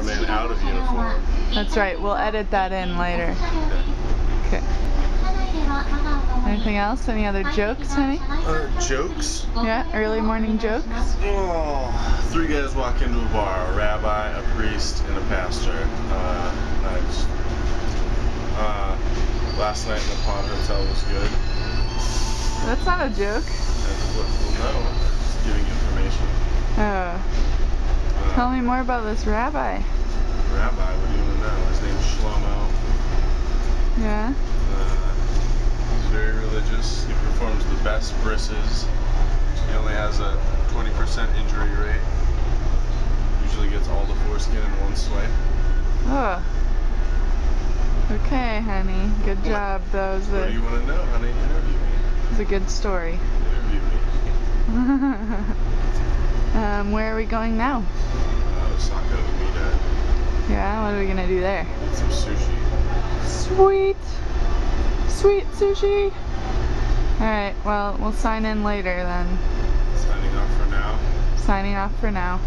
cameraman out of uniform. That's right, we'll edit that in later. Okay. Anything else? Any other jokes, honey? Jokes? Yeah, early morning jokes? Oh, 3 guys walk into a bar, a rabbi, a priest, and a pastor. Last night in the Pond Hotel was good. That's not a joke. Well, no, just giving information. Oh. Tell me more about this rabbi. Rabbi, what do you want to know? His name's Shlomo. Yeah? He's very religious. He performs the best brisses. He only has a 20% injury rate. Usually gets all the foreskin in one swipe. Oh. Okay, honey. Good job. That was What do you want to know, honey? Interview me. It was a good story. Interview me. Where are we going now? Osaka Umida. Yeah, what are we gonna do there? Eat some sushi. Sweet! Sweet sushi! Alright, well, we'll sign in later then. Signing off for now. Signing off for now.